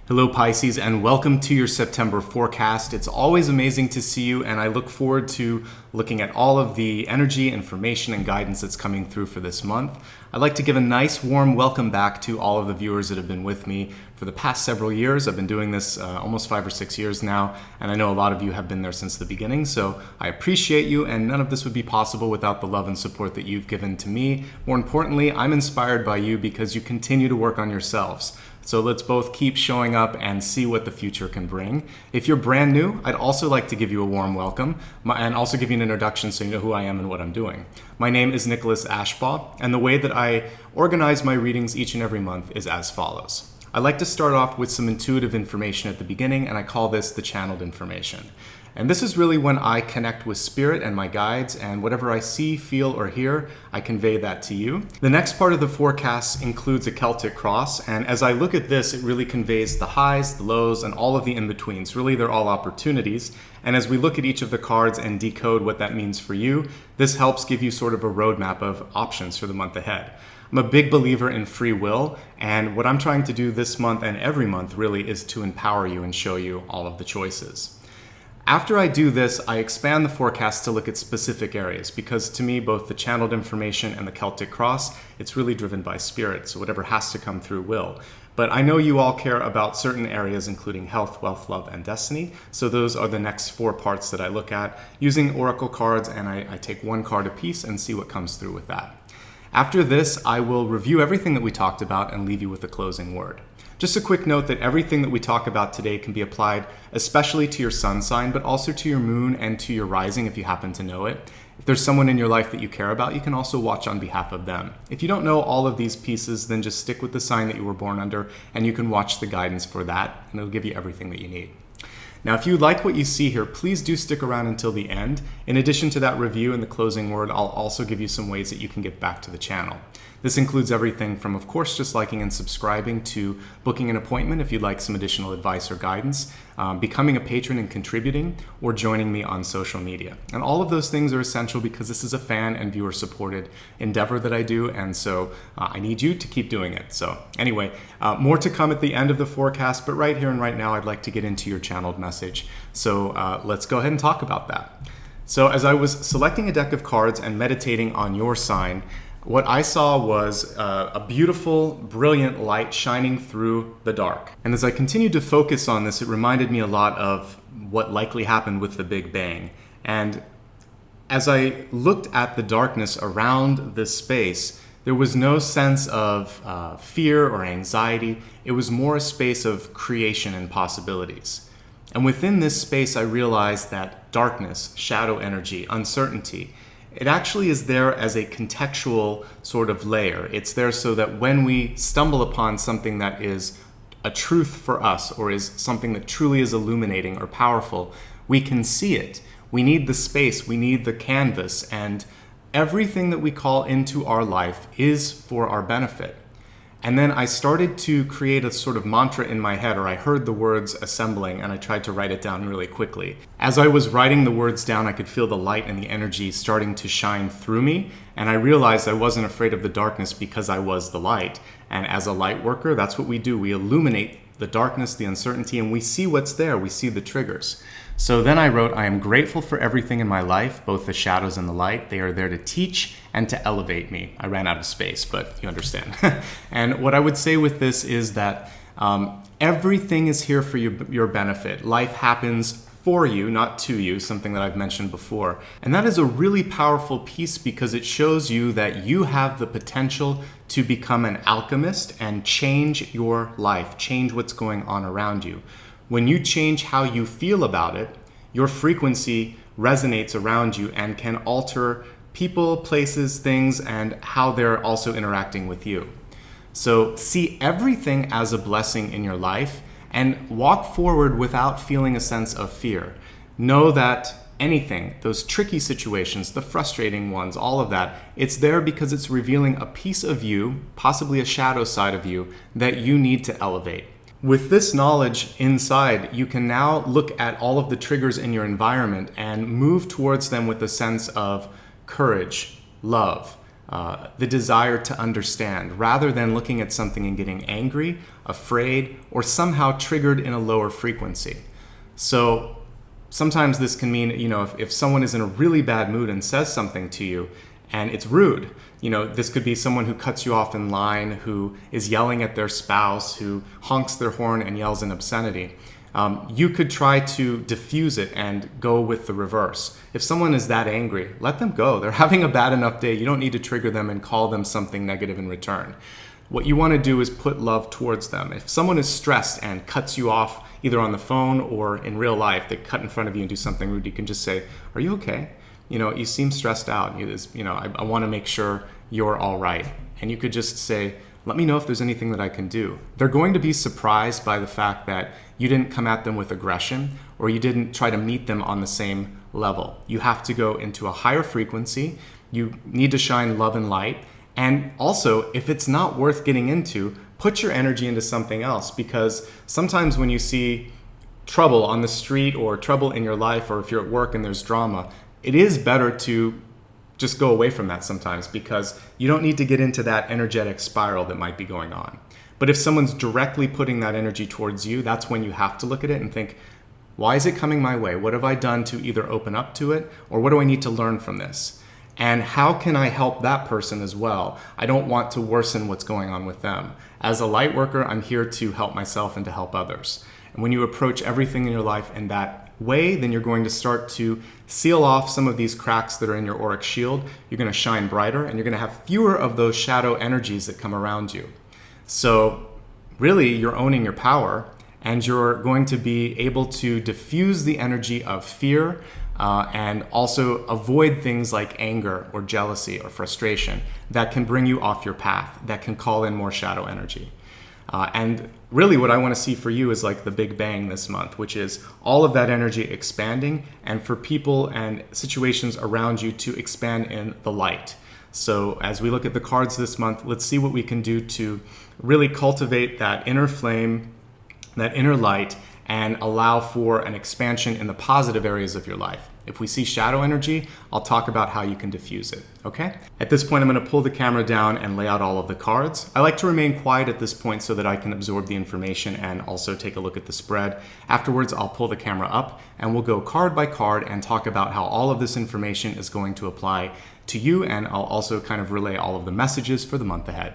Hello Pisces, and welcome to your September forecast. It's always amazing to see you, and I look forward to looking at all of the energy, information, and guidance that's coming through for this month. I'd like to give a nice warm welcome back to all of the viewers that have been with me for the past several years. I've been doing this almost 5 or 6 years now, and I know a lot of you have been there since the beginning, so I appreciate you, and none of this would be possible without the love and support that you've given to me. More importantly, I'm inspired by you because you continue to work on yourselves. So let's both keep showing up and see what the future can bring. If you're brand new, I'd also like to give you a warm welcome and also give you an introduction so you know who I am and what I'm doing. My name is Ashbaugh, and the way that I organize my readings each and every month is as follows. I like to start off with some intuitive information at the beginning, and I call this the channeled information. And this is really when I connect with spirit and my guides, and whatever I see, feel, or hear, I convey that to you. The next part of the forecast includes a Celtic cross, and as I look at this, it really conveys the highs, the lows, and all of the in-betweens. Really, they're all opportunities. And as we look at each of the cards and decode what that means for you, this helps give you sort of a roadmap of options for the month ahead. I'm a big believer in free will, and what I'm trying to do this month and every month really is to empower you and show you all of the choices. After I do this, I expand the forecast to look at specific areas because to me, both the channeled information and the Celtic cross, it's really driven by spirit, so whatever has to come through will. But I know you all care about certain areas, including health, wealth, love, and destiny. So those are the next 4 parts that I look at using oracle cards, and I take one card a piece and see what comes through with that. After this, I will review everything that we talked about and leave you with a closing word. Just a quick note that everything that we talk about today can be applied especially to your sun sign, but also to your moon and to your rising if you happen to know it. If there's someone in your life that you care about, you can also watch on behalf of them. If you don't know all of these pieces, then just stick with the sign that you were born under and you can watch the guidance for that, and it'll give you everything that you need. Now, if you like what you see here, please do stick around until the end. In addition to that review and the closing word, I'll also give you some ways that you can give back to the channel. This includes everything from, of course, just liking and subscribing to booking an appointment if you'd like some additional advice or guidance, becoming a patron and contributing, or joining me on social media. And all of those things are essential because this is a fan and viewer supported endeavor that I do, and so I need you to keep doing it. So anyway, more to come at the end of the forecast, but right here and right now I'd like to get into your channeled message. So let's go ahead and talk about that. So as I was selecting a deck of cards and meditating on your sign, what I saw was a beautiful, brilliant light shining through the dark. And as I continued to focus on this, it reminded me a lot of what likely happened with the Big Bang. And as I looked at the darkness around this space, there was no sense of fear or anxiety. It was more a space of creation and possibilities. And within this space, I realized that darkness, shadow energy, uncertainty, it actually is there as a contextual sort of layer. It's there so that when we stumble upon something that is a truth for us or is something that truly is illuminating or powerful, we can see it. We need the space, we need the canvas, and everything that we call into our life is for our benefit. And then I started to create a sort of mantra in my head, or I heard the words assembling and I tried to write it down really quickly. As I was writing the words down, I could feel the light and the energy starting to shine through me. And I realized I wasn't afraid of the darkness because I was the light. And as a light worker, that's what we do. We illuminate the darkness, the uncertainty, and we see what's there. We see the triggers. So then I wrote, I am grateful for everything in my life, both the shadows and the light. They are there to teach and to elevate me. I ran out of space, but you understand. And what I would say with this is that everything is here for your benefit. Life happens for you, not to you, something that I've mentioned before. And that is a really powerful piece because it shows you that you have the potential to become an alchemist and change your life, change what's going on around you. When you change how you feel about it, your frequency resonates around you and can alter people, places, things, and how they're also interacting with you. So see everything as a blessing in your life and walk forward without feeling a sense of fear. Know that anything, those tricky situations, the frustrating ones, all of that, it's there because it's revealing a piece of you, possibly a shadow side of you, that you need to elevate. With this knowledge inside, you can now look at all of the triggers in your environment and move towards them with a sense of courage, love, the desire to understand, rather than looking at something and getting angry, afraid, or somehow triggered in a lower frequency. So sometimes this can mean, if someone is in a really bad mood and says something to you and it's rude, this could be someone who cuts you off in line, who is yelling at their spouse, who honks their horn and yells in obscenity. You could try to diffuse it and go with the reverse. If someone is that angry, let them go. They're having a bad enough day. You don't need to trigger them and call them something negative in return. What you want to do is put love towards them. If someone is stressed and cuts you off either on the phone or in real life, they cut in front of you and do something rude, you can just say, "Are you okay? You seem stressed out. I want to make sure you're all right." And you could just say, "Let me know if there's anything that I can do." They're going to be surprised by the fact that you didn't come at them with aggression, or you didn't try to meet them on the same level. You have to go into a higher frequency. You need to shine love and light. And also, if it's not worth getting into, put your energy into something else, because sometimes when you see trouble on the street or trouble in your life, or if you're at work and there's drama, it is better to just go away from that sometimes, because you don't need to get into that energetic spiral that might be going on. But if someone's directly putting that energy towards you, that's when you have to look at it and think, why is it coming my way? What have I done to either open up to it, or what do I need to learn from this? And how can I help that person as well? I don't want to worsen what's going on with them. As a light worker, I'm here to help myself and to help others. And when you approach everything in your life in that way, then you're going to start to seal off some of these cracks that are in your auric shield. You're going to shine brighter, and you're going to have fewer of those shadow energies that come around you. So really, you're owning your power, and you're going to be able to diffuse the energy of fear, and also avoid things like anger or jealousy or frustration that can bring you off your path, that can call in more shadow energy. And really what I want to see for you is like the Big Bang this month, which is all of that energy expanding, and for people and situations around you to expand in the light. So as we look at the cards this month, let's see what we can do to really cultivate that inner flame, that inner light, and allow for an expansion in the positive areas of your life. If we see shadow energy, I'll talk about how you can diffuse it, okay? At this point, I'm going to pull the camera down and lay out all of the cards. I like to remain quiet at this point so that I can absorb the information and also take a look at the spread. Afterwards, I'll pull the camera up and we'll go card by card and talk about how all of this information is going to apply to you, and I'll also kind of relay all of the messages for the month ahead.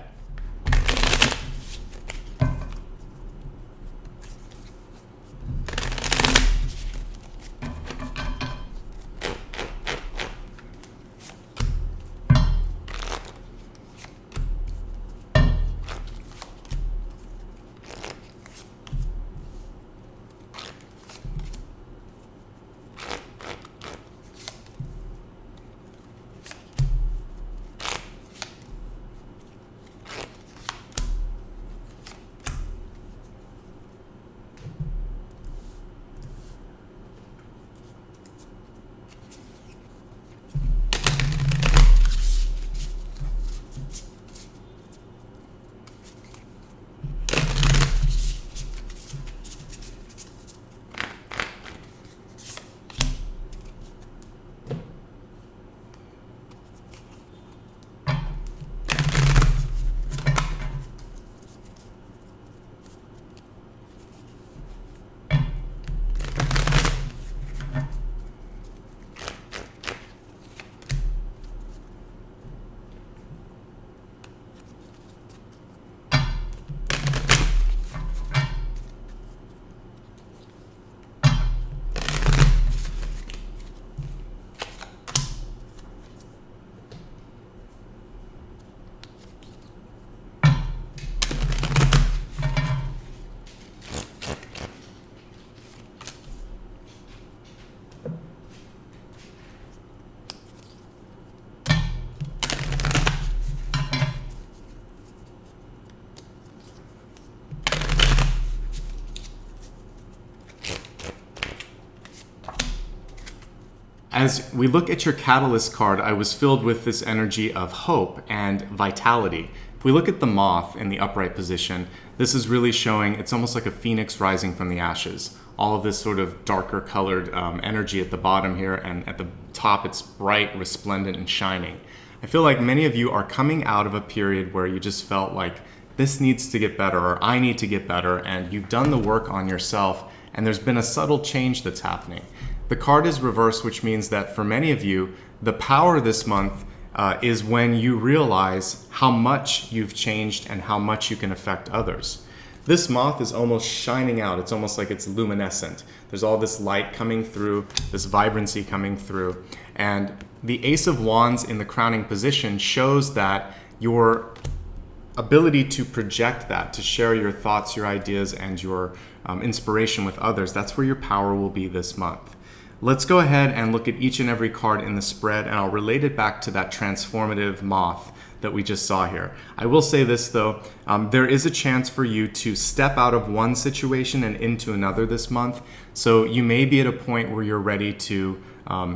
As we look at your Catalyst card, I was filled with this energy of hope and vitality. If we look at the moth in the upright position, this is really showing, it's almost like a phoenix rising from the ashes. All of this sort of darker colored energy at the bottom here, and at the top it's bright, resplendent, and shining. I feel like many of you are coming out of a period where you just felt like this needs to get better, or I need to get better, and you've done the work on yourself, and there's been a subtle change that's happening. The card is reversed, which means that for many of you, the power this month is when you realize how much you've changed and how much you can affect others. This moth is almost shining out. It's almost like it's luminescent. There's all this light coming through, this vibrancy coming through. And the Ace of Wands in the crowning position shows that your ability to project that, to share your thoughts, your ideas, and your inspiration with others, that's where your power will be this month. Let's go ahead and look at each and every card in the spread, and I'll relate it back to that transformative moth that we just saw here. I will say this though, there is a chance for you to step out of one situation and into another this month. So you may be at a point where you're ready to,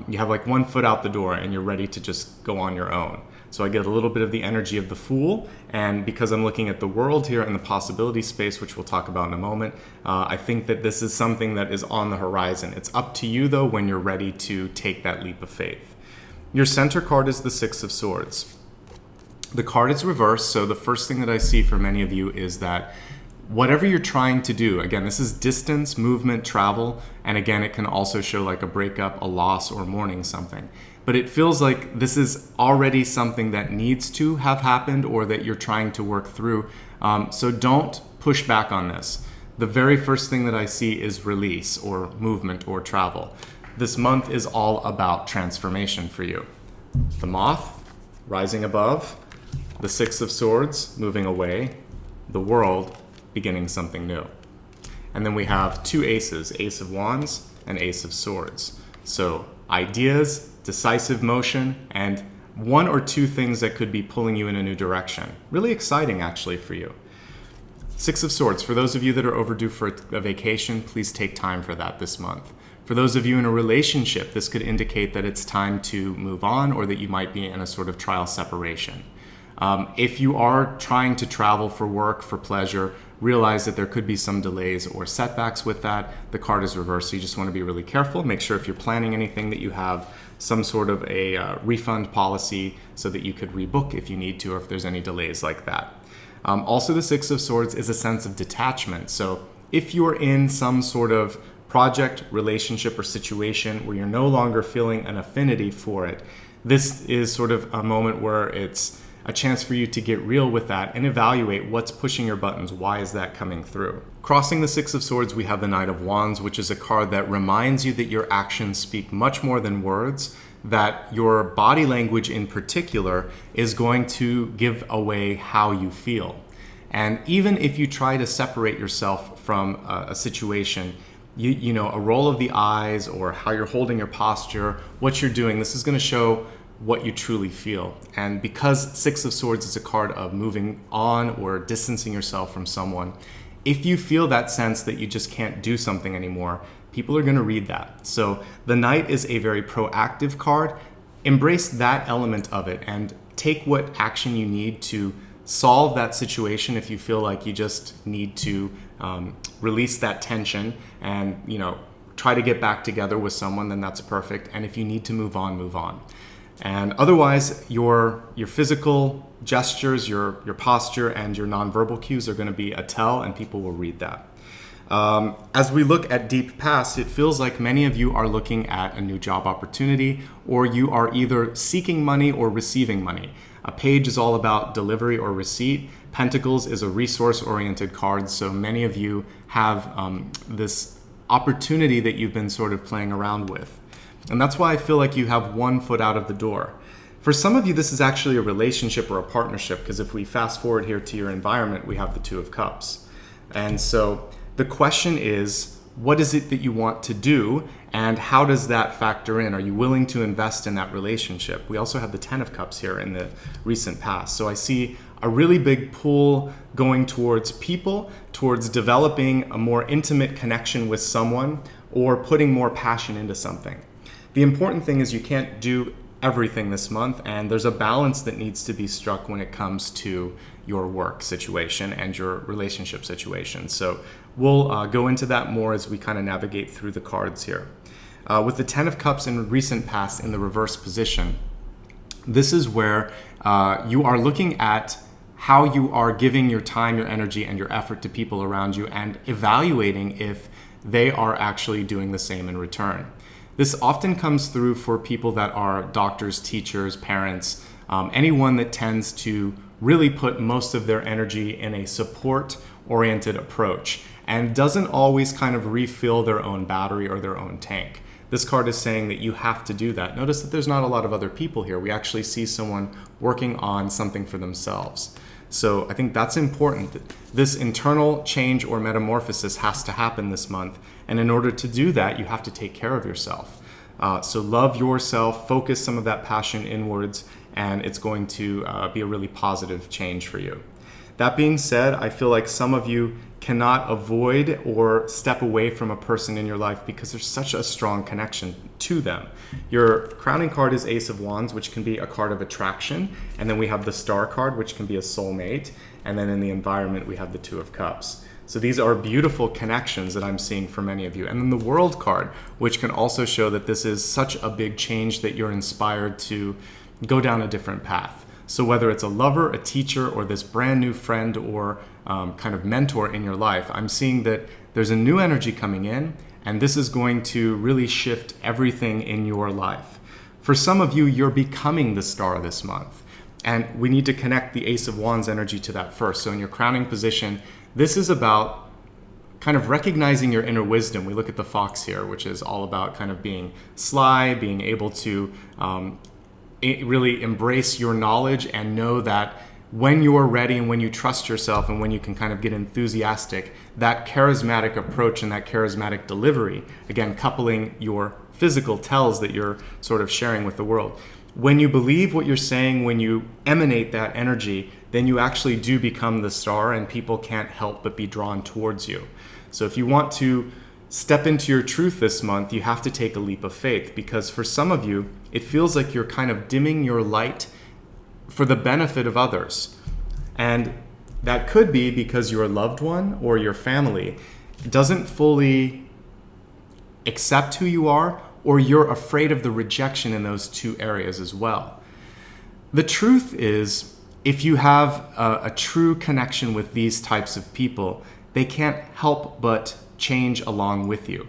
you have like one foot out the door and you're ready to just go on your own. So I get a little bit of the energy of the Fool, and because I'm looking at the world here in the possibility space, which we'll talk about in a moment, I think that this is something that is on the horizon. It's up to you though when you're ready to take that leap of faith. Your center card is the Six of Swords. The card is reversed, so the first thing that I see for many of you is that whatever you're trying to do, again, this is distance, movement, travel, and again, it can also show like a breakup, a loss, or mourning something. But it feels like this is already something that needs to have happened or that you're trying to work through. So don't push back on this. The very first thing that I see is release or movement or travel. This month is all about transformation for you. The moth rising above, the Six of Swords moving away, the world beginning something new. And then we have two aces, Ace of Wands and Ace of Swords. So ideas, decisive motion, and one or two things that could be pulling you in a new direction. Really exciting actually for you. Six of Swords, for those of you that are overdue for a vacation, please take time for that this month. For those of you in a relationship, this could indicate that it's time to move on or that you might be in a sort of trial separation. If you are trying to travel for work, for pleasure, realize that there could be some delays or setbacks with that. The card is reversed, so you just want to be really careful. Make sure if you're planning anything that you have some sort of a refund policy so that you could rebook if you need to or if there's any delays like that. Also, the Six of Swords is a sense of detachment. So if you're in some sort of project, relationship, or situation where you're no longer feeling an affinity for it, this is sort of a moment where it's a chance for you to get real with that and evaluate what's pushing your buttons. Why is that coming through? Crossing the Six of Swords, we have the Knight of Wands, which is a card that reminds you that your actions speak much more than words, that your body language in particular is going to give away how you feel. And even if you try to separate yourself from a situation, you know, a roll of the eyes or how you're holding your posture, what you're doing, this is going to show what you truly feel. And because Six of Swords is a card of moving on or distancing yourself from someone, if you feel that sense that you just can't do something anymore, people are going to read that. So the Knight is a very proactive card. Embrace that element of it and take what action you need to solve that situation. If you feel like you just need to release that tension and, you know, try to get back together with someone, then that's perfect. And if you need to move on, move on. And otherwise, your physical gestures, your posture, and your nonverbal cues are going to be a tell, and people will read that. As we look at deep past, it feels like many of you are looking at a new job opportunity, or you are either seeking money or receiving money. A page is all about delivery or receipt. Pentacles is a resource-oriented card, so many of you have this opportunity that you've been sort of playing around with. And that's why I feel like you have one foot out of the door. For some of you, this is actually a relationship or a partnership, because if we fast forward here to your environment, we have the Two of Cups. And so the question is, what is it that you want to do, and how does that factor in? Are you willing to invest in that relationship? We also have the Ten of Cups here in the recent past. So I see a really big pull going towards people, towards developing a more intimate connection with someone, or putting more passion into something. The important thing is you can't do everything this month, and there's a balance that needs to be struck when it comes to your work situation and your relationship situation. So we'll go into that more as we kind of navigate through the cards here. With the Ten of Cups in recent past in the reverse position, This is where you are looking at how you are giving your time, your energy, and your effort to people around you and evaluating if they are actually doing the same in return. This often comes through for people that are doctors, teachers, parents, anyone that tends to really put most of their energy in a support-oriented approach and doesn't always kind of refill their own battery or their own tank. This card is saying that you have to do that. Notice that there's not a lot of other people here. We actually see someone working on something for themselves. So I think that's important. This internal change or metamorphosis has to happen this month. And in order to do that, you have to take care of yourself. So love yourself, focus some of that passion inwards, and it's going to be a really positive change for you. That being said, I feel like some of you cannot avoid or step away from a person in your life because there's such a strong connection to them. Your crowning card is Ace of Wands, which can be a card of attraction. And then we have the Star card, which can be a soulmate. And then in the environment, we have the Two of Cups. So these are beautiful connections that I'm seeing for many of you. And then the World card, which can also show that this is such a big change that you're inspired to go down a different path. So whether it's a lover, a teacher, or this brand new friend or kind of mentor in your life, I'm seeing that there's a new energy coming in, and this is going to really shift everything in your life. For some of you, you're becoming the star this month, and we need to connect the Ace of Wands energy to that first. So in your crowning position, this is about kind of recognizing your inner wisdom. We look at the fox here, which is all about kind of being sly, being able to really embrace your knowledge and know that when you're ready and when you trust yourself and when you can kind of get enthusiastic, that charismatic approach and that charismatic delivery, again, coupling your physical tells that you're sort of sharing with the world. When you believe what you're saying, when you emanate that energy, then you actually do become the star and people can't help but be drawn towards you. So if you want to step into your truth this month, you have to take a leap of faith, because for some of you, it feels like you're kind of dimming your light for the benefit of others. And that could be because your loved one or your family doesn't fully accept who you are, or you're afraid of the rejection in those two areas as well. The truth is, if you have a true connection with these types of people, they can't help but change along with you.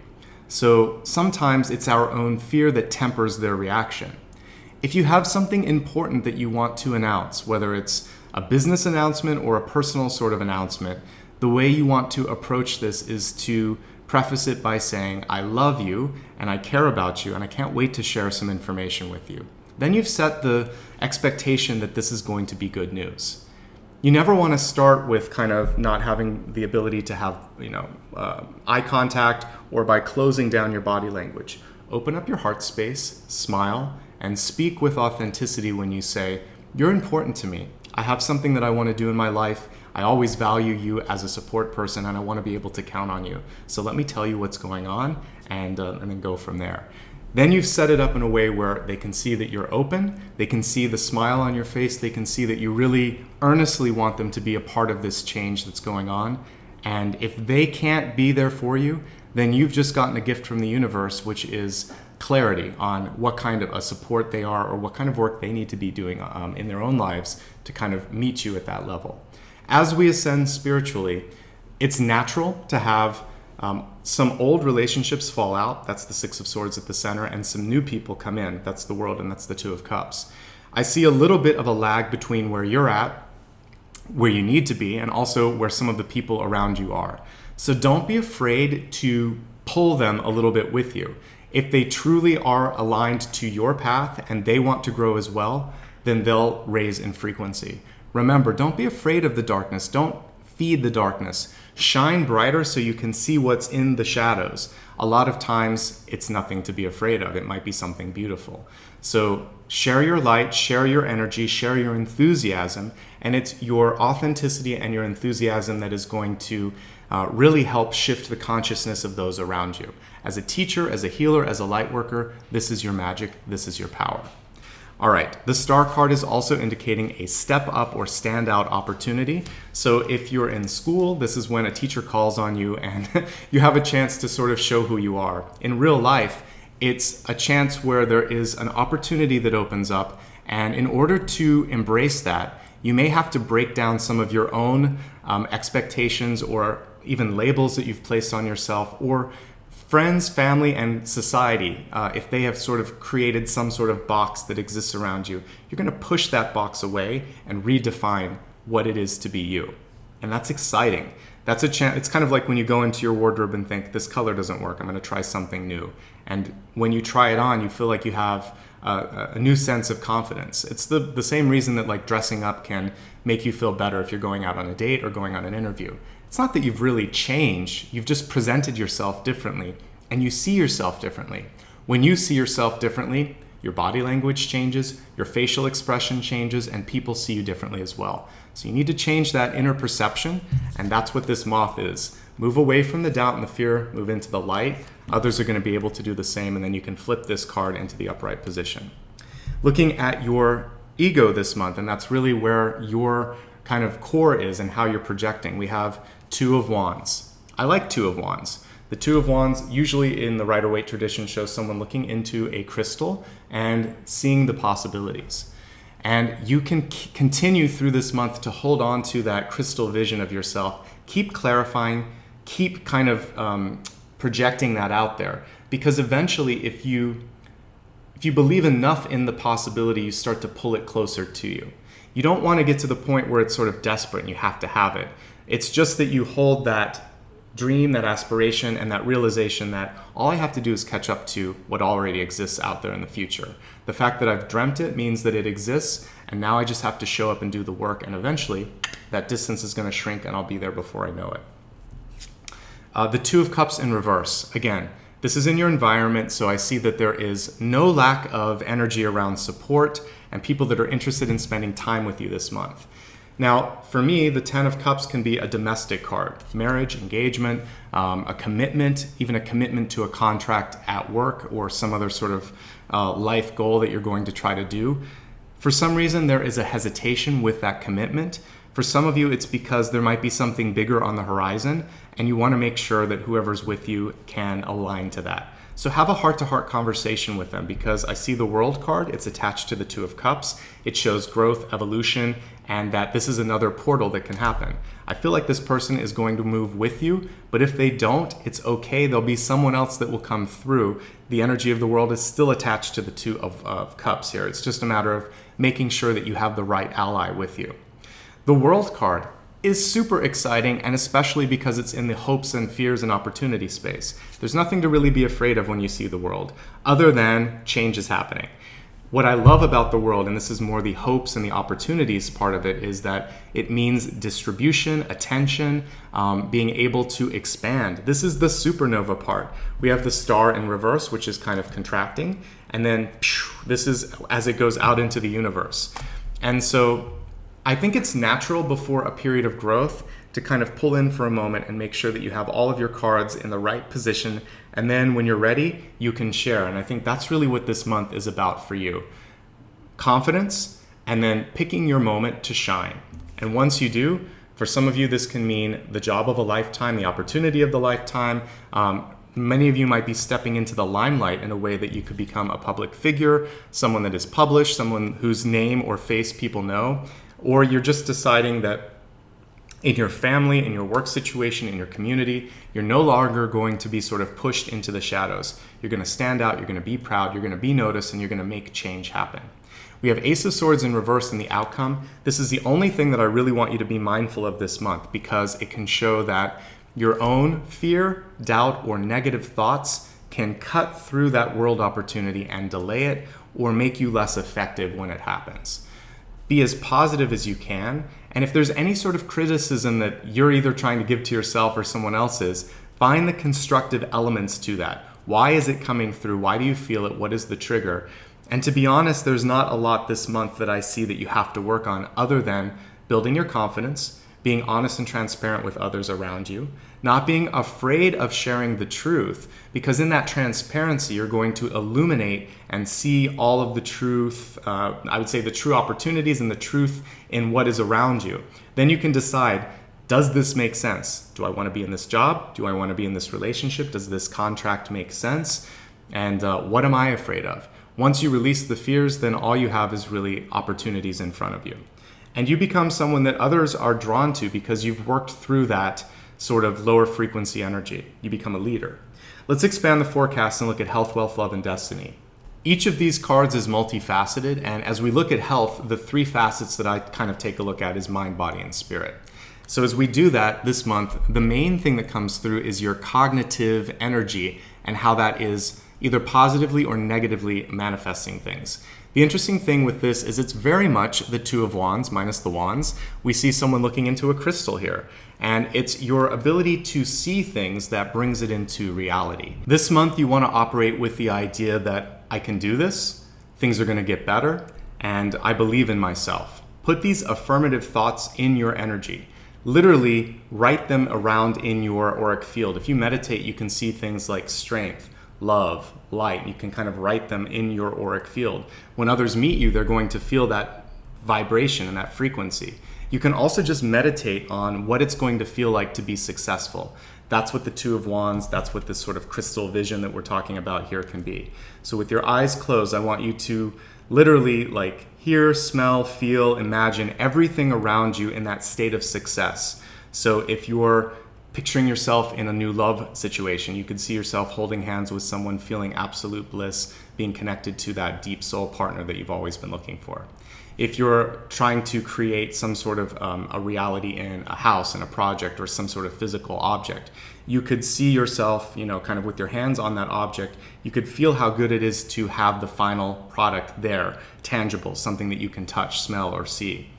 So sometimes it's our own fear that tempers their reaction. If you have something important that you want to announce, whether it's a business announcement or a personal sort of announcement, the way you want to approach this is to preface it by saying, I love you and I care about you and I can't wait to share some information with you. Then you've set the expectation that this is going to be good news. You never want to start with kind of not having the ability to have, eye contact or by closing down your body language. Open up your heart space, smile, and speak with authenticity when you say, you're important to me. I have something that I want to do in my life. I always value you as a support person and I want to be able to count on you. So let me tell you what's going on and then go from there. Then you've set it up in a way where they can see that you're open, they can see the smile on your face, they can see that you really earnestly want them to be a part of this change that's going on. And if they can't be there for you, then you've just gotten a gift from the universe, which is clarity on what kind of a support they are or what kind of work they need to be doing in their own lives to kind of meet you at that level. As we ascend spiritually, it's natural to have some old relationships fall out. That's the Six of Swords at the center, and some new people come in. That's the World, and that's the Two of Cups. I see a little bit of a lag between where you're at, where you need to be, and also where some of the people around you are. So don't be afraid to pull them a little bit with you. If they truly are aligned to your path and they want to grow as well, then they'll raise in frequency. Remember, don't be afraid of the darkness. Don't feed the darkness. Shine brighter so you can see what's in the shadows. A lot of times it's nothing to be afraid of. It might be something beautiful. So share your light, share your energy, share your enthusiasm, and it's your authenticity and your enthusiasm that is going to really help shift the consciousness of those around you. As a teacher, as a healer, as a light worker, this is your magic, this is your power. All right, the Star card is also indicating a step up or standout opportunity. So if you're in school, this is when a teacher calls on you and you have a chance to sort of show who you are. In real life, it's a chance where there is an opportunity that opens up And in order to embrace that, you may have to break down some of your own expectations or even labels that you've placed on yourself, or friends, family, and society, if they have sort of created some sort of box that exists around you. You're going to push that box away and redefine what it is to be you. And that's exciting. That's a chance. It's kind of like when you go into your wardrobe and think, this color doesn't work, I'm going to try something new. And when you try it on, you feel like you have a new sense of confidence. It's the same reason that like dressing up can make you feel better if you're going out on a date or going on an interview. It's not that you've really changed, you've just presented yourself differently, and you see yourself differently. When you see yourself differently, your body language changes, your facial expression changes, and people see you differently as well. So you need to change that inner perception, and that's what this moth is. Move away from the doubt and the fear, move into the light. Others are going to be able to do the same, and then you can flip this card into the upright position. Looking at your ego this month, and that's really where your kind of core is and how you're projecting. We have Two of Wands. I like Two of Wands. The Two of Wands, usually in the Rider-Waite tradition, shows someone looking into a crystal and seeing the possibilities. And you can continue through this month to hold on to that crystal vision of yourself. Keep clarifying, keep kind of projecting that out there. Because eventually, if you believe enough in the possibility, you start to pull it closer to you. You don't want to get to the point where it's sort of desperate and you have to have it. It's just that you hold that dream, that aspiration, and that realization that all I have to do is catch up to what already exists out there in the future. The fact that I've dreamt it means that it exists, and now I just have to show up and do the work, and eventually that distance is going to shrink and I'll be there before I know it. The Two of Cups in reverse. Again, this is in your environment, so I see that there is no lack of energy around support and people that are interested in spending time with you this month. Now, for me, the Ten of Cups can be a domestic card. Marriage, engagement, a commitment, even a commitment to a contract at work or some other sort of life goal that you're going to try to do. For some reason, there is a hesitation with that commitment. For some of you, it's because there might be something bigger on the horizon, and you want to make sure that whoever's with you can align to that. So have a heart-to-heart conversation with them, because I see the World card. It's attached to the Two of Cups. It shows growth, evolution, and that this is another portal that can happen. I feel like this person is going to move with you, but if they don't, it's okay. There'll be someone else that will come through. The energy of the world is still attached to the Two of Cups here. It's just a matter of making sure that you have the right ally with you. The World card is super exciting, and especially because it's in the hopes and fears and opportunity space. There's nothing to really be afraid of when you see the world, other than change is happening. What I love about the world, and this is more the hopes and the opportunities part of it, is that it means distribution, attention, being able to expand. This is the supernova part. We have the star in reverse, which is kind of contracting, and then this is as it goes out into the universe. And so I think it's natural before a period of growth to kind of pull in for a moment and make sure that you have all of your cards in the right position. And then when you're ready, you can share. And I think that's really what this month is about for you. Confidence, and then picking your moment to shine. And once you do, for some of you, this can mean the job of a lifetime, the opportunity of the lifetime. Many of you might be stepping into the limelight in a way that you could become a public figure, someone that is published, someone whose name or face people know. Or you're just deciding that in your family, in your work situation, in your community, you're no longer going to be sort of pushed into the shadows. You're going to stand out, you're going to be proud, you're going to be noticed, and you're going to make change happen. We have Ace of Swords in reverse in the outcome. This is the only thing that I really want you to be mindful of this month, because it can show that your own fear, doubt, or negative thoughts can cut through that world opportunity and delay it or make you less effective when it happens. Be as positive as you can, and if there's any sort of criticism that you're either trying to give to yourself or someone else's, find the constructive elements to that. Why is it coming through? Why do you feel it? What is the trigger? And to be honest, there's not a lot this month that I see that you have to work on other than building your confidence, being honest and transparent with others around you, not being afraid of sharing the truth, because in that transparency, you're going to illuminate and see all of the truth, I would say the true opportunities and the truth in what is around you. Then you can decide, does this make sense? Do I want to be in this job? Do I want to be in this relationship? Does this contract make sense? And what am I afraid of? Once you release the fears, then all you have is really opportunities in front of you. And you become someone that others are drawn to because you've worked through that sort of lower frequency energy. You become a leader. Let's expand the forecast and look at health, wealth, love, and destiny. Each of these cards is multifaceted, and as we look at health, the three facets that I kind of take a look at is mind, body, and spirit. So as we do that this month, the main thing that comes through is your cognitive energy and how that is either positively or negatively manifesting things. The interesting thing with this is it's very much the Two of Wands minus the wands. We see someone looking into a crystal here, and it's your ability to see things that brings it into reality. This month you want to operate with the idea that I can do this, things are going to get better, and I believe in myself. Put these affirmative thoughts in your energy. Literally write them around in your auric field. If you meditate, you can see things like strength, love, light. You can kind of write them in your auric field. When others meet you, they're going to feel that vibration and that frequency. You can also just meditate on what it's going to feel like to be successful. That's what the Two of Wands, that's what this sort of crystal vision that we're talking about here can be. So with your eyes closed, I want you to literally like hear, smell, feel, imagine everything around you in that state of success. So if you're picturing yourself in a new love situation, you could see yourself holding hands with someone, feeling absolute bliss, being connected to that deep soul partner that you've always been looking for. If you're trying to create some sort of a reality in a house, in a project, or some sort of physical object, you could see yourself, kind of with your hands on that object. You could feel how good it is to have the final product there, tangible, something that you can touch, smell, or see.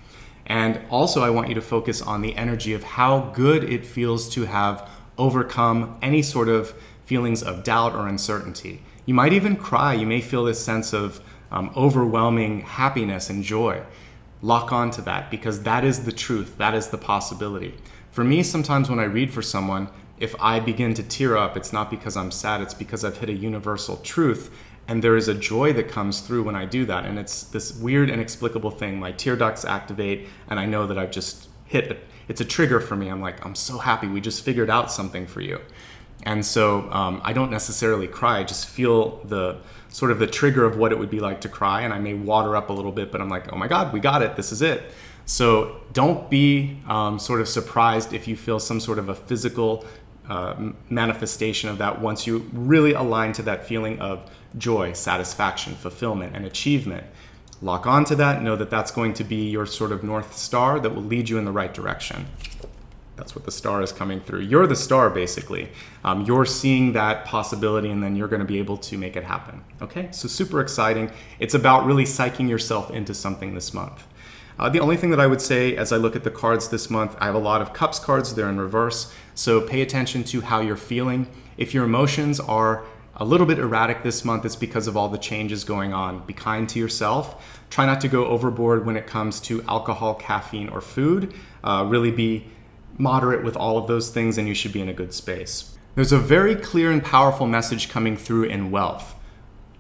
And also I want you to focus on the energy of how good it feels to have overcome any sort of feelings of doubt or uncertainty. You might even cry. You may feel this sense of overwhelming happiness and joy. Lock on to that, because that is the truth. That is the possibility. For me, sometimes when I read for someone, if I begin to tear up, it's not because I'm sad, it's because I've hit a universal truth. And there is a joy that comes through when I do that. And it's this weird, inexplicable thing. My tear ducts activate, and I know that I've just hit it. It's a trigger for me. I'm like, I'm so happy. We just figured out something for you. And so I don't necessarily cry. I just feel the sort of the trigger of what it would be like to cry. And I may water up a little bit, but I'm like, oh my God, we got it. This is it. So don't be sort of surprised if you feel some sort of a physical manifestation of that once you really align to that feeling of joy, satisfaction, fulfillment, and achievement. Lock on to that. Know that that's going to be your sort of North Star that will lead you in the right direction. That's what the star is coming through. You're the star, basically. You're seeing that possibility, and then you're going to be able to make it happen. Okay, so super exciting. It's about really psyching yourself into something this month. The only thing that I would say as I look at the cards this month, I have a lot of cups cards. They're in reverse. So pay attention to how you're feeling. If your emotions are a little bit erratic this month, it's because of all the changes going on. Be kind to yourself. Try not to go overboard when it comes to alcohol, caffeine, or food. Really be moderate with all of those things, and you should be in a good space. There's a very clear and powerful message coming through in wealth.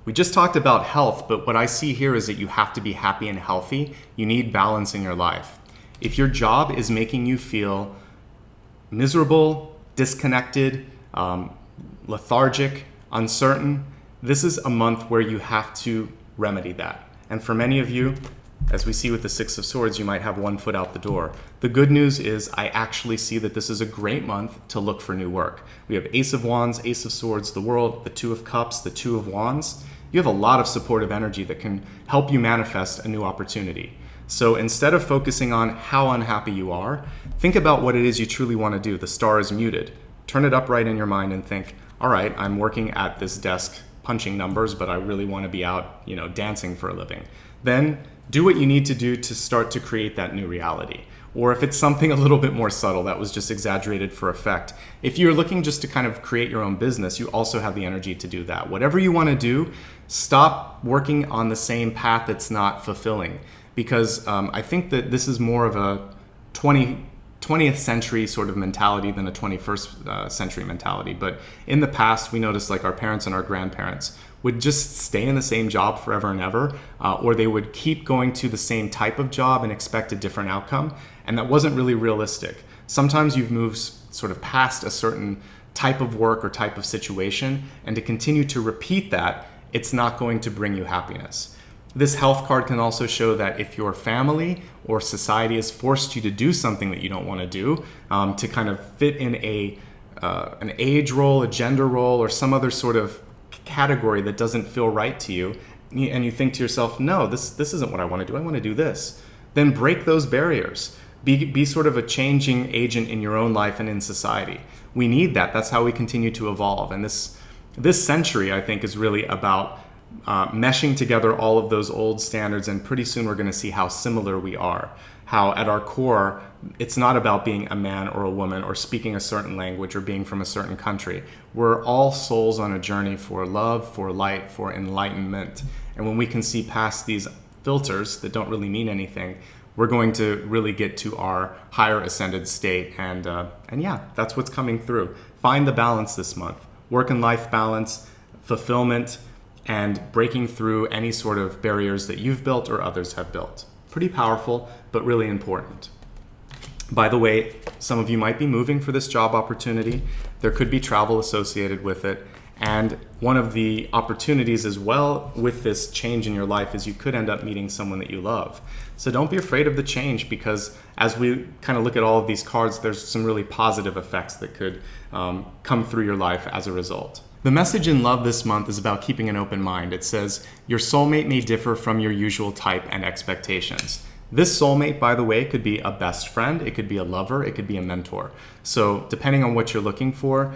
We just talked about health, but what I see here is that you have to be happy and healthy. You need balance in your life. If your job is making you feel miserable, disconnected, lethargic, uncertain, this is a month where you have to remedy that. And for many of you, as we see with the Six of Swords, you might have one foot out the door. The good news is I actually see that this is a great month to look for new work. We have Ace of Wands, Ace of Swords, the World, the Two of Cups, the Two of Wands. You have a lot of supportive energy that can help you manifest a new opportunity. So instead of focusing on how unhappy you are, think about what it is you truly want to do. The star is muted. Turn it upright in your mind and think, all right, I'm working at this desk punching numbers, but I really want to be out, dancing for a living. Then do what you need to do to start to create that new reality. Or if it's something a little bit more subtle that was just exaggerated for effect, if you're looking just to kind of create your own business, you also have the energy to do that. Whatever you want to do, stop working on the same path that's not fulfilling. Because I think that this is more of a 20th century sort of mentality than a 21st century mentality. But in the past, we noticed like our parents and our grandparents would just stay in the same job forever and ever, or they would keep going to the same type of job and expect a different outcome. And that wasn't really realistic. Sometimes you've moved sort of past a certain type of work or type of situation, and to continue to repeat that it's not going to bring you happiness. This health card can also show that if your family or society has forced you to do something that you don't want to do, to kind of fit in an age role, a gender role, or some other sort of category that doesn't feel right to you, and you think to yourself, no, this isn't what I want to do, I want to do this, then break those barriers. Be sort of a changing agent in your own life and in society. We need that. That's how we continue to evolve. And this century, I think, is really about meshing together all of those old standards, and pretty soon we're going to see how similar we are. How at our core, it's not about being a man or a woman or speaking a certain language or being from a certain country. We're all souls on a journey for love, for light, for enlightenment. And when we can see past these filters that don't really mean anything, we're going to really get to our higher ascended state. And yeah, that's what's coming through. Find the balance this month. Work and life balance, fulfillment, and breaking through any sort of barriers that you've built or others have built. Pretty powerful, but really important. By the way, some of you might be moving for this job opportunity. There could be travel associated with it. And one of the opportunities as well with this change in your life is you could end up meeting someone that you love. So don't be afraid of the change, because as we kind of look at all of these cards, there's some really positive effects that could come through your life as a result. The message in love this month is about keeping an open mind. It says, your soulmate may differ from your usual type and expectations. This soulmate, by the way, could be a best friend, it could be a lover, it could be a mentor. So depending on what you're looking for,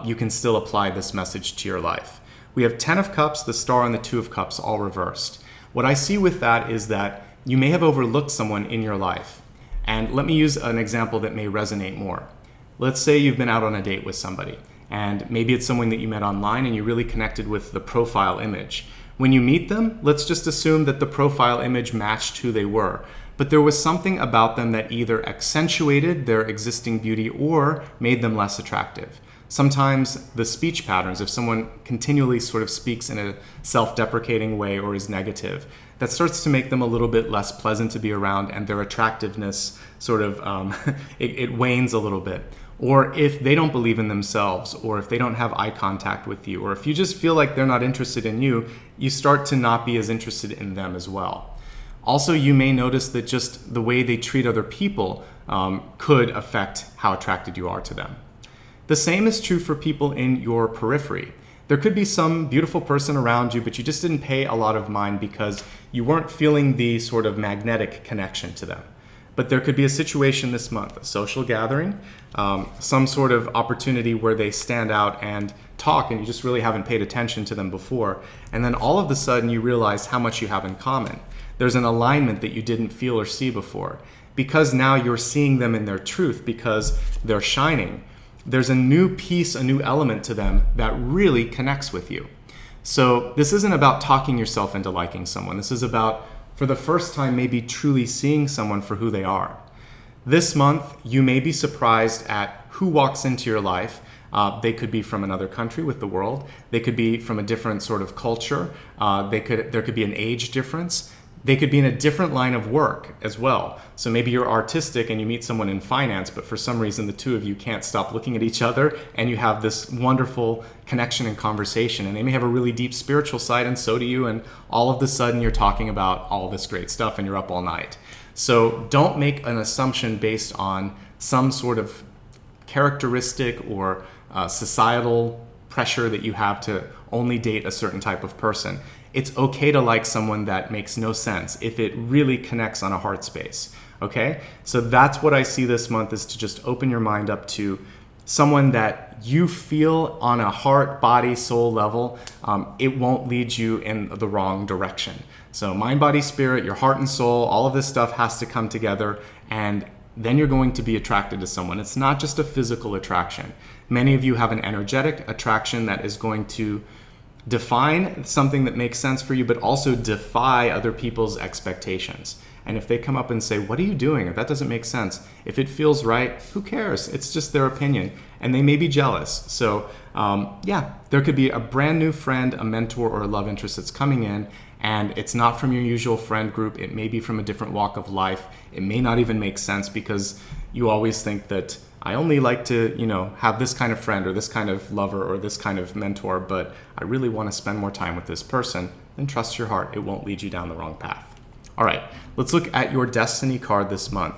you can still apply this message to your life. We have 10 of Cups, the Star, and the 2 of Cups all reversed. What I see with that is that you may have overlooked someone in your life. And let me use an example that may resonate more. Let's say you've been out on a date with somebody, and maybe it's someone that you met online and you really connected with the profile image. When you meet them, let's just assume that the profile image matched who they were, but there was something about them that either accentuated their existing beauty or made them less attractive. Sometimes the speech patterns, if someone continually sort of speaks in a self-deprecating way or is negative, that starts to make them a little bit less pleasant to be around, and their attractiveness sort of, it wanes a little bit. Or if they don't believe in themselves, or if they don't have eye contact with you, or if you just feel like they're not interested in you, you start to not be as interested in them as well. Also, you may notice that just the way they treat other people could affect how attracted you are to them. The same is true for people in your periphery. There could be some beautiful person around you, but you just didn't pay a lot of mind because you weren't feeling the sort of magnetic connection to them. But there could be a situation this month, a social gathering, some sort of opportunity where they stand out and talk and you just really haven't paid attention to them before. And then all of a sudden you realize how much you have in common. There's an alignment that you didn't feel or see before. Because now you're seeing them in their truth, because they're shining, there's a new piece, a new element to them that really connects with you. So this isn't about talking yourself into liking someone. This is about, for the first time, maybe truly seeing someone for who they are. This month, you may be surprised at who walks into your life. They could be from another country with the world. They could be from a different sort of culture. There could be an age difference. They could be in a different line of work as well. So maybe you're artistic and you meet someone in finance, but for some reason the two of you can't stop looking at each other and you have this wonderful connection and conversation. And they may have a really deep spiritual side, and so do you. And all of a sudden you're talking about all this great stuff and you're up all night. So don't make an assumption based on some sort of characteristic or societal pressure that you have to only date a certain type of person. It's okay to like someone that makes no sense if it really connects on a heart space, okay? So that's what I see this month, is to just open your mind up to someone that you feel on a heart, body, soul level. It won't lead you in the wrong direction. So mind, body, spirit, your heart and soul, all of this stuff has to come together, and then you're going to be attracted to someone. It's not just a physical attraction. Many of you have an energetic attraction that is going to define something that makes sense for you, but also defy other people's expectations. And if they come up and say, what are you doing? If that doesn't make sense, if it feels right, who cares? It's just their opinion. And they may be jealous. So yeah, there could be a brand new friend, a mentor, or a love interest that's coming in, and it's not from your usual friend group. It may be from a different walk of life. It may not even make sense because you always think that I only like to, have this kind of friend or this kind of lover or this kind of mentor, but I really want to spend more time with this person, then trust your heart. It won't lead you down the wrong path. All right, let's look at your destiny card this month.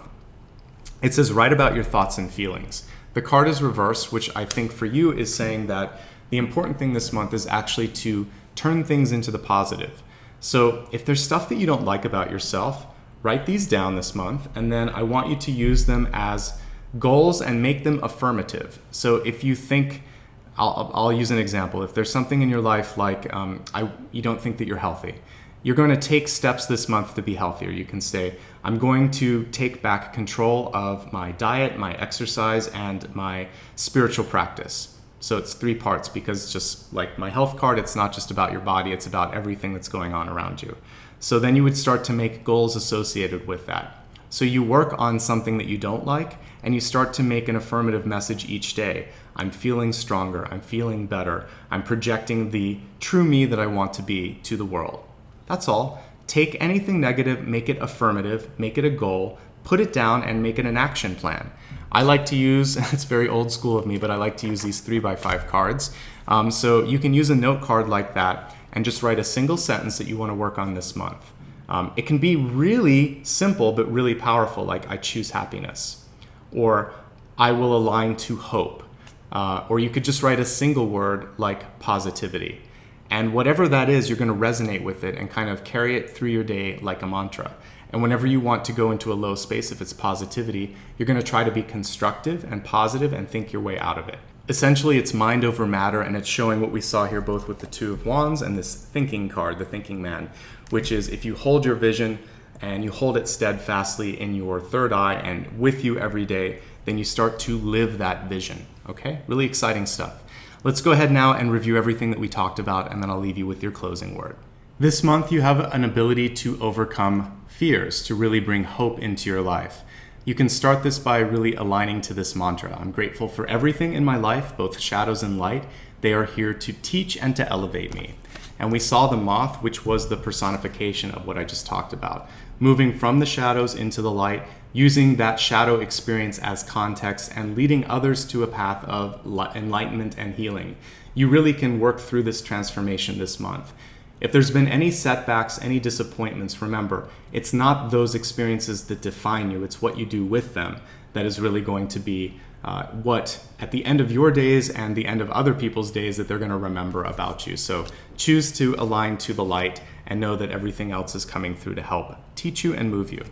It says, write about your thoughts and feelings. The card is reversed, which I think for you is saying that the important thing this month is actually to turn things into the positive. So if there's stuff that you don't like about yourself, write these down this month, and then I want you to use them as goals and make them affirmative. So if you think, I'll use an example. If there's something in your life like you don't think that you're healthy, you're going to take steps this month to be healthier. You can say, I'm going to take back control of my diet, my exercise, and my spiritual practice. So it's 3 parts, because just like my health card, it's not just about your body, it's about everything that's going on around you. So then you would start to make goals associated with that. So you work on something that you don't like, and you start to make an affirmative message each day. I'm feeling stronger, I'm feeling better, I'm projecting the true me that I want to be to the world. That's all. Take anything negative, make it affirmative, make it a goal, put it down, and make it an action plan. I like to use, it's very old school of me, but I like to use these 3x5 cards. So you can use a note card like that and just write a single sentence that you want to work on this month. It can be really simple, but really powerful, like I choose happiness, or I will align to hope. Or you could just write a single word like positivity. And whatever that is, you're going to resonate with it and kind of carry it through your day like a mantra. And whenever you want to go into a low space, if it's positivity, you're going to try to be constructive and positive and think your way out of it. Essentially, it's mind over matter, and it's showing what we saw here both with the 2 of Wands and this thinking card, the thinking man, which is if you hold your vision and you hold it steadfastly in your third eye and with you every day, then you start to live that vision. Okay? Really exciting stuff. Let's go ahead now and review everything that we talked about, and then I'll leave you with your closing word. This month, you have an ability to overcome fears, to really bring hope into your life. You can start this by really aligning to this mantra. I'm grateful for everything in my life, both shadows and light. They are here to teach and to elevate me. And we saw the moth, which was the personification of what I just talked about, moving from the shadows into the light, using that shadow experience as context and leading others to a path of enlightenment and healing. You really can work through this transformation this month. If there's been any setbacks, any disappointments, remember, it's not those experiences that define you, it's what you do with them that is really going to be what at the end of your days and the end of other people's days that they're going to remember about you. So choose to align to the light and know that everything else is coming through to help teach you and move you.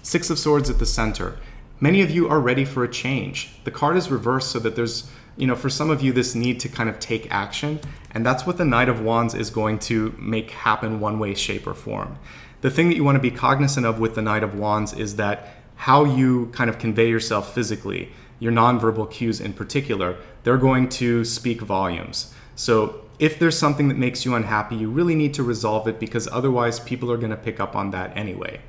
6 of Swords at the center. Many of you are ready for a change. The card is reversed so that there's, for some of you, this need to kind of take action. And that's what the Knight of Wands is going to make happen one way, shape, or form. The thing that you want to be cognizant of with the Knight of Wands is that how you kind of convey yourself physically, your nonverbal cues in particular, they're going to speak volumes. So if there's something that makes you unhappy, you really need to resolve it, because otherwise people are going to pick up on that anyway.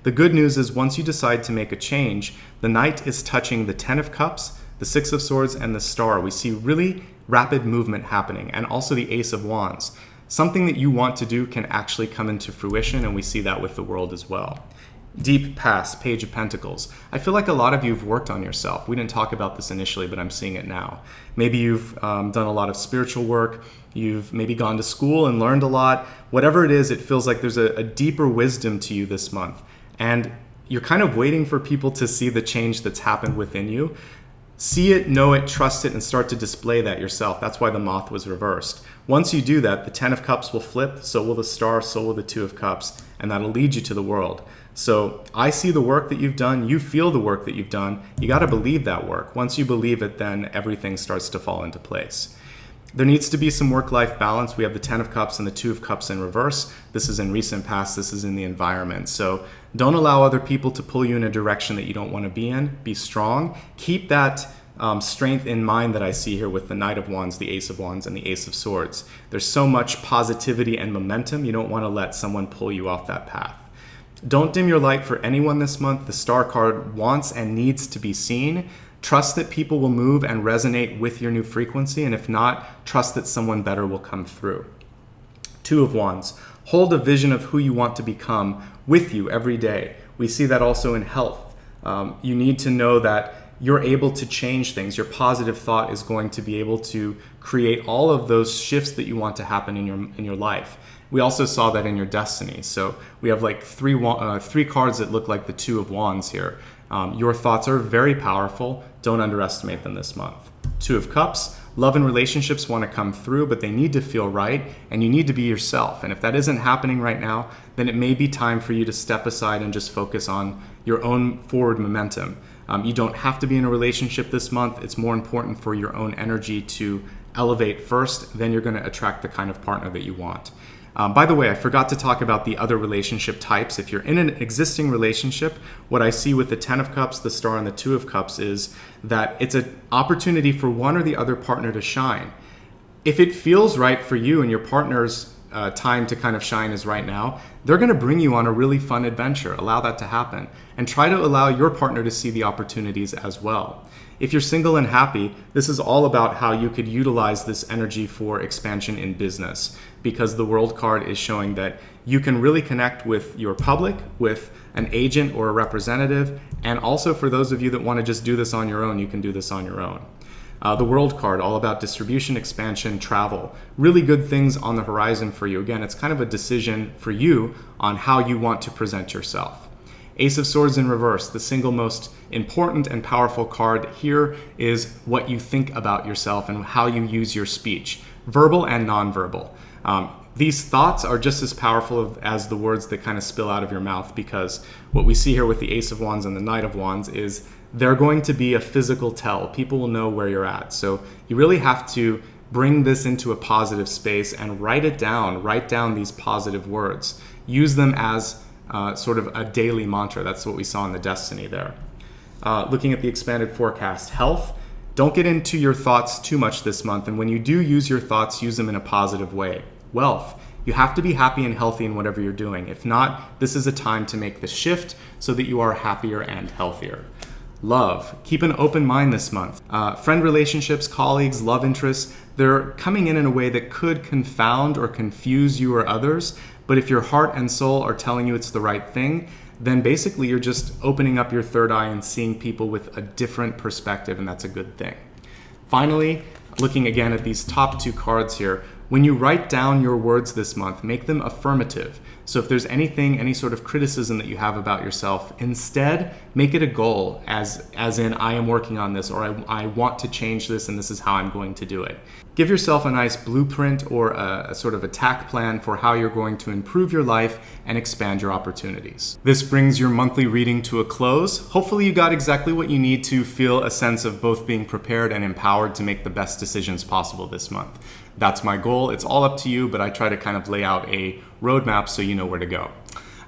The good news is once you decide to make a change, the Knight is touching the 10 of Cups, the 6 of Swords, and the Star. We see really rapid movement happening, and also the Ace of Wands. Something that you want to do can actually come into fruition, and we see that with the world as well. Deep past, Page of Pentacles. I feel like a lot of you have worked on yourself. We didn't talk about this initially, but I'm seeing it now. Maybe you've done a lot of spiritual work. You've maybe gone to school and learned a lot. Whatever it is, it feels like there's a deeper wisdom to you this month. And you're kind of waiting for people to see the change that's happened within you. See it, know it, trust it, and start to display that yourself. That's why the moth was reversed. Once you do that, the 10 of Cups will flip, so will the Star, so will the 2 of Cups, and that'll lead you to the world. So I see the work that you've done, you feel the work that you've done, you got to believe that work. Once you believe it, then everything starts to fall into place. There needs to be some work-life balance. We have the 10 of Cups and the 2 of Cups in reverse. This is in recent past, this is in the environment. So don't allow other people to pull you in a direction that you don't want to be in. Be strong. Keep that strength in mind that I see here with the Knight of Wands, the Ace of Wands, and the Ace of Swords. There's so much positivity and momentum. You don't want to let someone pull you off that path. Don't dim your light for anyone this month. The Star card wants and needs to be seen. Trust that people will move and resonate with your new frequency, and if not, trust that someone better will come through. 2 of Wands. Hold a vision of who you want to become with you every day. We see that also in health. You need to know that you're able to change things. Your positive thought is going to be able to create all of those shifts that you want to happen in your life. We also saw that in your destiny. So we have like three cards that look like the Two of Wands here. Your thoughts are very powerful. Don't underestimate them this month. Two of Cups. Love and relationships want to come through, but they need to feel right, and you need to be yourself. And if that isn't happening right now, then it may be time for you to step aside and just focus on your own forward momentum. You don't have to be in a relationship this month. It's more important for your own energy to elevate first, then you're going to attract the kind of partner that you want. By the way, I forgot to talk about the other relationship types. If you're in an existing relationship, what I see with the Ten of Cups, the Star, and the Two of Cups is that it's an opportunity for one or the other partner to shine. If it feels right for you and your partner's time to kind of shine is right now, they're going to bring you on a really fun adventure. Allow that to happen, and try to allow your partner to see the opportunities as well. If you're single and happy, this is all about how you could utilize this energy for expansion in business, because the World card is showing that you can really connect with your public, with an agent or a representative, and also for those of you that want to just do this on your own, you can do this on your own. The World card, all about distribution, expansion, travel. Really good things on the horizon for you. Again, it's kind of a decision for you on how you want to present yourself. Ace of Swords in reverse, the single most important and powerful card here is what you think about yourself and how you use your speech, verbal and nonverbal. These thoughts are just as powerful as the words that kind of spill out of your mouth, because what we see here with the Ace of Wands and the Knight of Wands is they're going to be a physical tell. People will know where you're at. So you really have to bring this into a positive space and write it down. Write down these positive words. Use them as sort of a daily mantra. That's what we saw in the destiny there. Looking at the expanded forecast, health. Don't get into your thoughts too much this month. And when you do use your thoughts, use them in a positive way. Wealth. You have to be happy and healthy in whatever you're doing. If not, this is a time to make the shift so that you are happier and healthier. Love. Keep an open mind this month. Friend relationships, colleagues, love interests, they're coming in a way that could confound or confuse you or others. But if your heart and soul are telling you it's the right thing, then basically you're just opening up your third eye and seeing people with a different perspective, and that's a good thing. Finally, looking again at these top two cards here, when you write down your words this month, make them affirmative. So if there's anything, any sort of criticism that you have about yourself, instead make it a goal, as in I am working on this, or I want to change this and this is how I'm going to do it. Give yourself a nice blueprint or a sort of attack plan for how you're going to improve your life and expand your opportunities. This brings your monthly reading to a close. Hopefully you got exactly what you need to feel a sense of both being prepared and empowered to make the best decisions possible this month. That's my goal. It's all up to you, but I try to kind of lay out a roadmap so you know where to go.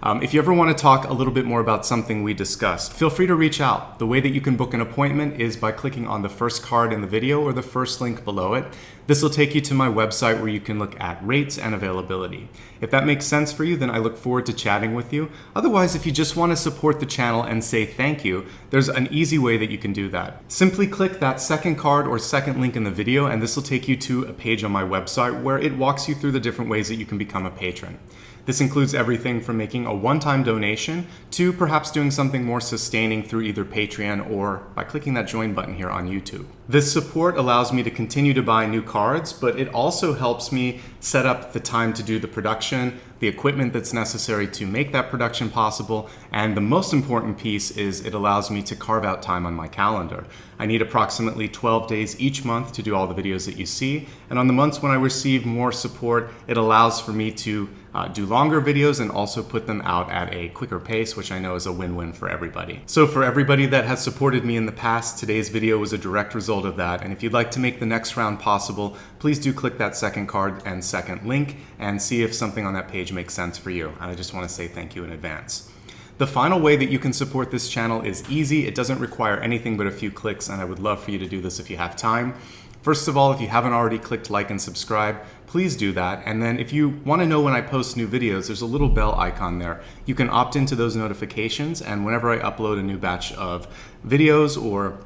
If you ever want to talk a little bit more about something we discussed, feel free to reach out. The way that you can book an appointment is by clicking on the first card in the video or the first link below it. This will take you to my website where you can look at rates and availability. If that makes sense for you, then I look forward to chatting with you. Otherwise, if you just want to support the channel and say thank you, there's an easy way that you can do that. Simply click that second card or second link in the video, and this will take you to a page on my website where it walks you through the different ways that you can become a patron. This includes everything from making a one-time donation to perhaps doing something more sustaining through either Patreon or by clicking that join button here on YouTube. This support allows me to continue to buy new cards, but it also helps me set up the time to do the production, the equipment that's necessary to make that production possible, and the most important piece is it allows me to carve out time on my calendar. I need approximately 12 days each month to do all the videos that you see, and on the months when I receive more support, it allows for me to do longer videos and also put them out at a quicker pace, which I know is a win-win for everybody. So for everybody that has supported me in the past, today's video was a direct result of that. And if you'd like to make the next round possible, please do click that second card and second link and see if something on that page makes sense for you. And I just want to say thank you in advance. The final way that you can support this channel is easy. It doesn't require anything but a few clicks, and I would love for you to do this if you have time. First of all, if you haven't already clicked like and subscribe, please do that. And then if you want to know when I post new videos, there's a little bell icon there. You can opt into those notifications, and whenever I upload a new batch of videos or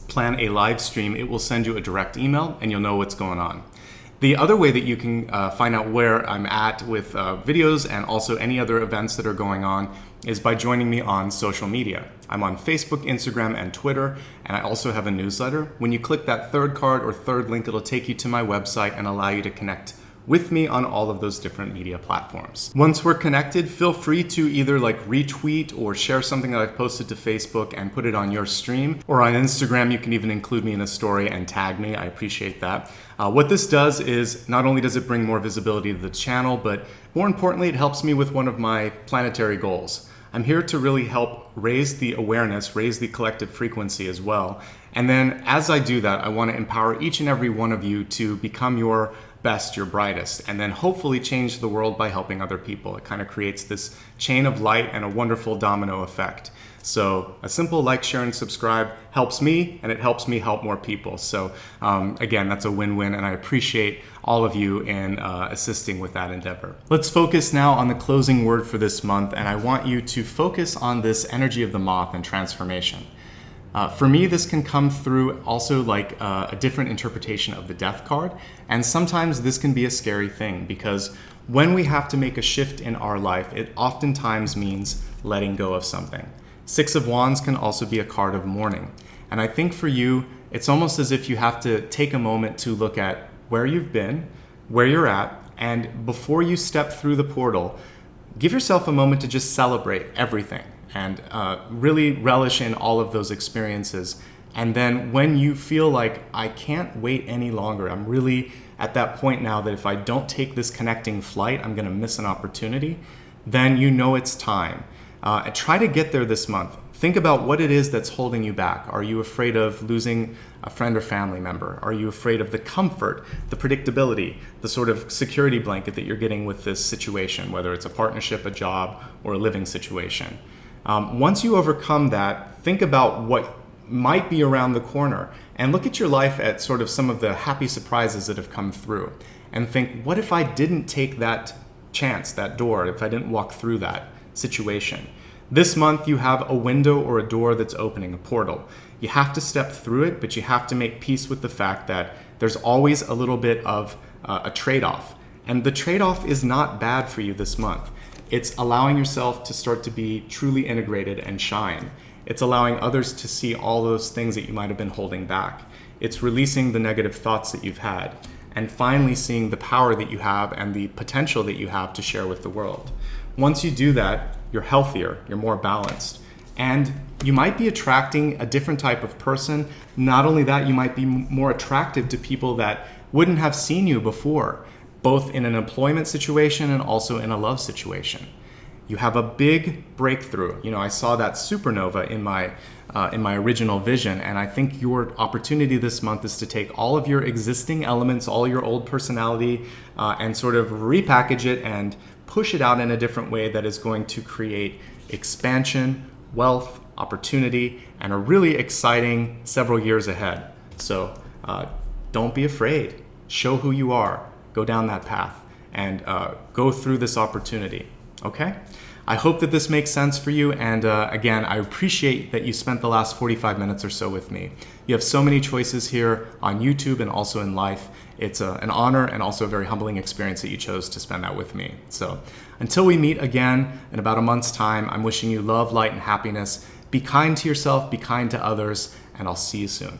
plan a live stream, it will send you a direct email and you'll know what's going on. The other way that you can find out where I'm at with videos and also any other events that are going on is by joining me on social media. I'm on Facebook, Instagram, and Twitter, and I also have a newsletter. When you click that third card or third link, it'll take you to my website and allow you to connect with me on all of those different media platforms. Once we're connected, feel free to either retweet or share something that I've posted to Facebook and put it on your stream, or on Instagram you can even include me in a story and tag me. I appreciate that. What this does is not only does it bring more visibility to the channel, but more importantly, it helps me with one of my planetary goals. I'm here to really help raise the awareness, raise the collective frequency as well. And then as I do that, I want to empower each and every one of you to become your best, your brightest, and then hopefully change the world by helping other people. It kind of creates this chain of light and a wonderful domino effect. So a simple like, share, and subscribe helps me, and it helps me help more people. So again, that's a win-win, and I appreciate all of you in assisting with that endeavor. Let's focus now on the closing word for this month, and I want you to focus on this energy of the moth and transformation. For me, this can come through also a different interpretation of the death card. And sometimes this can be a scary thing because when we have to make a shift in our life, it oftentimes means letting go of something. Six of Wands can also be a card of mourning. And I think for you, it's almost as if you have to take a moment to look at where you've been, where you're at, and before you step through the portal, give yourself a moment to just celebrate everything and really relish in all of those experiences. And then when you feel like I can't wait any longer, I'm really at that point now that if I don't take this connecting flight, I'm gonna miss an opportunity, then you know it's time. Try to get there this month. Think about what it is that's holding you back. Are you afraid of losing a friend or family member? Are you afraid of the comfort, the predictability, the sort of security blanket that you're getting with this situation, whether it's a partnership, a job, or a living situation? Once you overcome that, think about what might be around the corner and look at your life at sort of some of the happy surprises that have come through and think, what if I didn't take that chance, that door, if I didn't walk through that situation? This month you have a window or a door that's opening, a portal. You have to step through it, but you have to make peace with the fact that there's always a little bit of a trade-off. And the trade-off is not bad for you this month. It's allowing yourself to start to be truly integrated and shine. It's allowing others to see all those things that you might have been holding back. It's releasing the negative thoughts that you've had and finally seeing the power that you have and the potential that you have to share with the world. Once you do that, you're healthier, you're more balanced, and you might be attracting a different type of person. Not only that, you might be more attractive to people that wouldn't have seen you before, both in an employment situation and also in a love situation. You have a big breakthrough. I saw that supernova in my original vision, and I think your opportunity this month is to take all of your existing elements, all your old personality, and sort of repackage it and push it out in a different way that is going to create expansion, wealth, opportunity, and a really exciting several years ahead. So don't be afraid. Show who you are. Go down that path and go through this opportunity, okay? I hope that this makes sense for you, and again, I appreciate that you spent the last 45 minutes or so with me. You have so many choices here on YouTube and also in life. It's an honor and also a very humbling experience that you chose to spend that with me. So until we meet again in about a month's time, I'm wishing you love, light, and happiness. Be kind to yourself, be kind to others, and I'll see you soon.